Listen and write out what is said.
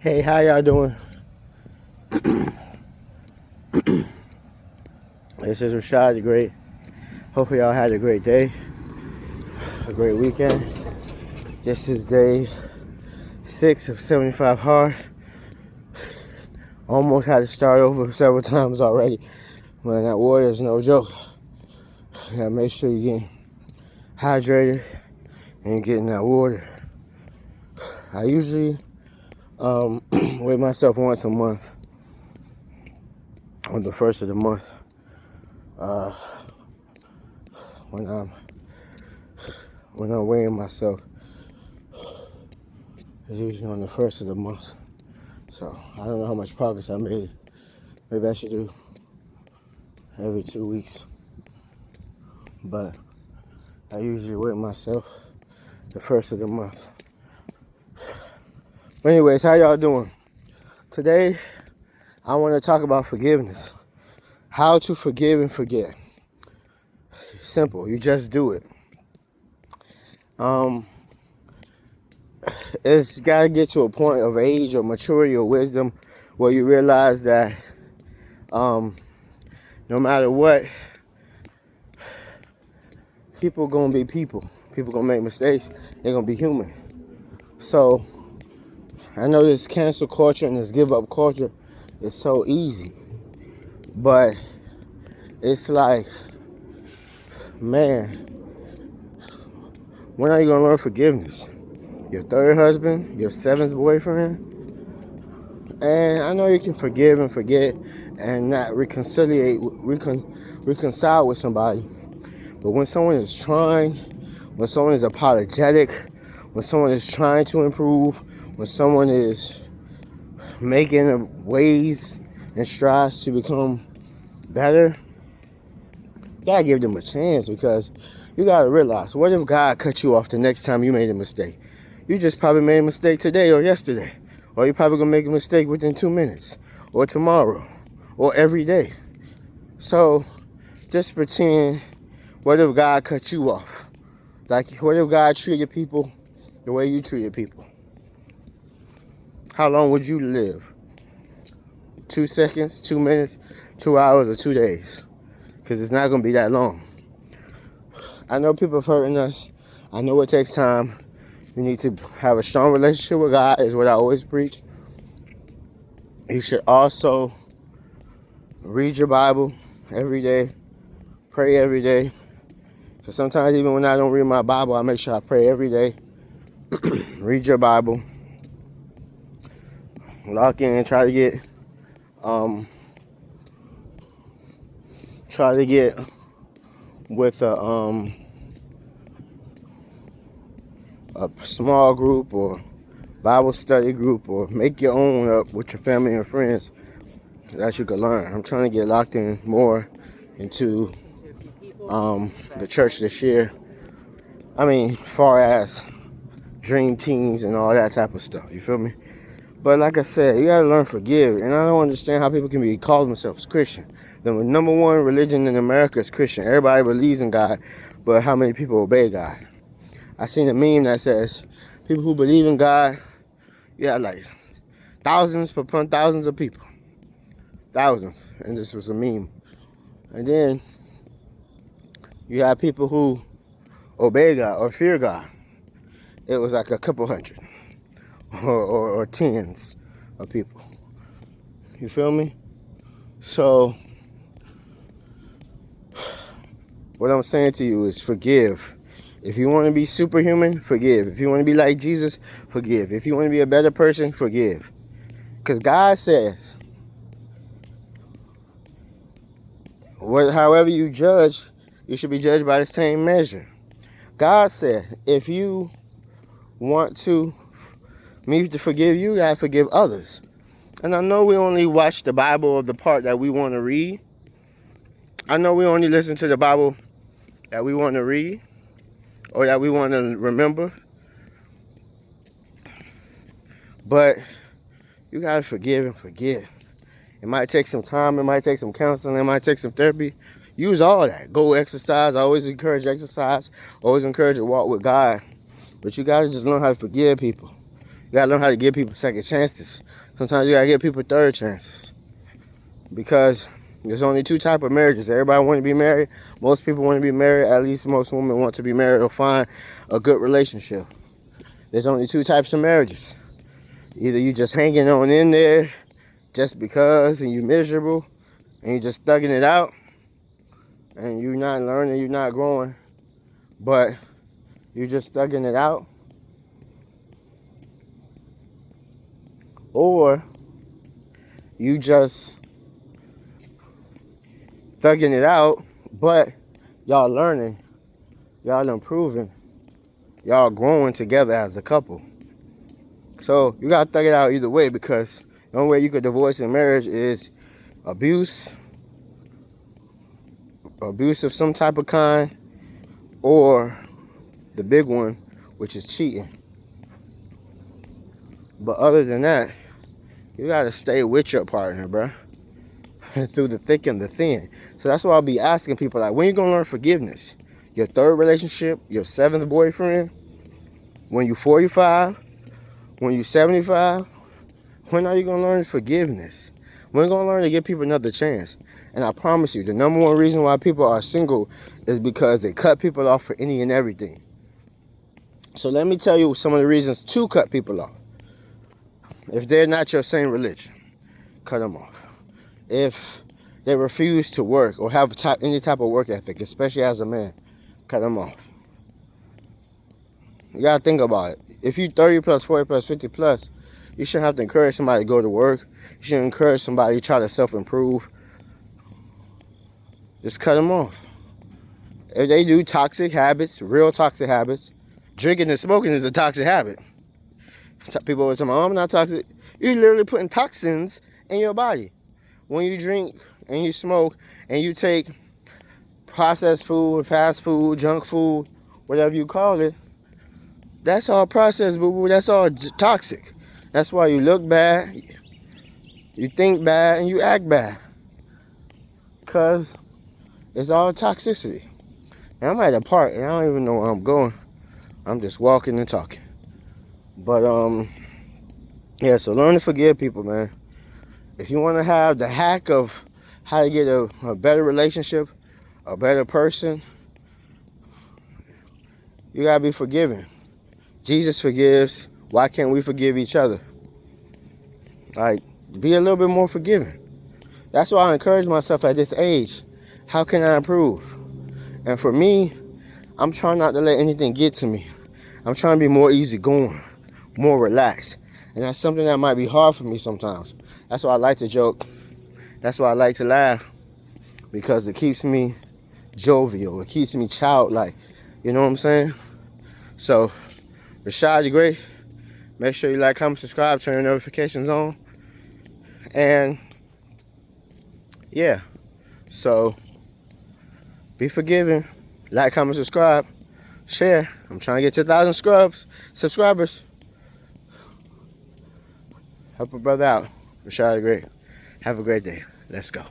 Hey, how y'all doing? This is Rashad the Great. Hopefully y'all had a great day, a great weekend. This is day 6 of 75 hard. Almost had to start over several times already. Man, that water is no joke. You gotta make sure you're getting hydrated and getting that water. I usually weigh myself once a month on the first of the month. When I'm weighing myself, it's usually on the first of the month. So I don't know how much progress I made. Maybe I should do every 2 weeks. But I usually weigh myself the first of the month. But anyways, how y'all doing? Today, I want to talk about forgiveness. How to forgive and forget. Simple. You just do it. It's got to get to a point of age or maturity or wisdom where you realize that no matter what, people going to be people. People going to make mistakes. They're going to be human. So, I know this cancel culture and this give up culture is so easy. But it's like, man, when are you going to learn forgiveness? Your third husband? Your seventh boyfriend? And I know you can forgive and forget and not reconcile with somebody. But when someone is trying, when someone is apologetic, when someone is trying to improve, when someone is making ways and strides to become better, you gotta give them a chance, because you gotta realize, what if God cut you off the next time you made a mistake? You just probably made a mistake today or yesterday. Or you're probably gonna make a mistake within 2 minutes, or tomorrow, or every day. So just pretend, what if God cut you off? Like, what if God treated people the way you treated people? How long would you live? 2 seconds, 2 minutes, 2 hours, or 2 days? Because it's not gonna be that long. I know people have hurting us. I know it takes time. You need to have a strong relationship with God, is what I always preach. You should also read your Bible every day. Pray every day. Because sometimes even when I don't read my Bible, I make sure I pray every day. Read your Bible. Lock in and try to get with a small group or Bible study group, or make your own up with your family and friends that you can learn. I'm trying to get locked in more into the church this year. I mean, far as dream teams and all that type of stuff, you feel me? But like I said, you gotta learn to forgive. And I don't understand how people can be call themselves Christian. The number one religion in America is Christian. Everybody believes in God, but how many people obey God? I seen a meme that says people who believe in God, like thousands upon thousands of people. Thousands. And this was a meme. And then you have people who obey God or fear God. It was like a couple hundred or tens of people. You feel me? So what I'm saying to you is forgive. If you want to be superhuman, forgive. If you want to be like Jesus, forgive. If you want to be a better person, forgive. Because God says, however you judge, you should be judged by the same measure. God said, if you want me to forgive you, you gotta forgive others. And I know we only watch the Bible of the part that we want to read. I know we only listen to the Bible that we want to read or that we want to remember. But you gotta forgive and forget. It might take some time, it might take some counseling, it might take some therapy. Use all that. Go exercise. I always encourage exercise. Always encourage to walk with God. But you gotta just learn how to forgive people. You gotta learn how to give people second chances. Sometimes you gotta give people third chances. Because there's only two types of marriages. Everybody want to be married. Most people want to be married. At least most women want to be married or find a good relationship. There's only two types of marriages. Either you just hanging on in there just because and you miserable and you just thugging it out and you're not learning, you're not growing, but you're just thugging it out. Or you just thugging it out, but y'all learning, y'all improving, y'all growing together as a couple. So you gotta thug it out either way, because the only way you could divorce in marriage is abuse of some type of kind, or the big one, which is cheating. But other than that, you gotta stay with your partner, bro, through the thick and the thin. So that's why I'll be asking people, like, when you gonna learn forgiveness? Your third relationship, your seventh boyfriend, when you 45, when you 75, when are you gonna learn forgiveness? When are you gonna learn to give people another chance? And I promise you, the number one reason why people are single is because they cut people off for any and everything. So let me tell you some of the reasons to cut people off. If they're not your same religion, cut them off. If they refuse to work or have any type of work ethic, especially as a man, cut them off. You gotta think about it. If you 30 plus, 40 plus, 50 plus, you shouldn't have to encourage somebody to go to work. You shouldn't encourage somebody to try to self-improve. Just cut them off. If they do toxic habits, real toxic habits, drinking and smoking is a toxic habit. People always say, "Oh, I'm not toxic." You're literally putting toxins in your body. When you drink and you smoke and you take processed food, fast food, junk food, whatever you call it, that's all processed, boo-boo. That's all toxic. That's why you look bad, you think bad, and you act bad. Because it's all toxicity. And I'm at a park, and I don't even know where I'm going. I'm just walking and talking. But, yeah, so learn to forgive people, man. If you want to have the hack of how to get a better relationship, a better person, you got to be forgiving. Jesus forgives. Why can't we forgive each other? Like, be a little bit more forgiving. That's why I encourage myself at this age. How can I improve? And for me, I'm trying not to let anything get to me. I'm trying to be more easygoing, more relaxed. And that's something that might be hard for me sometimes. That's why I like to joke. That's why I like to laugh. Because it keeps me jovial. It keeps me childlike. You know what I'm saying? So, Rashad, you're great. Make sure you like, comment, subscribe, turn your notifications on. And, yeah. So, be forgiving. Like, comment, subscribe. Share. I'm trying to get to 1,000 subscribers. Help a brother out. Rashad, great. Have a great day. Let's go.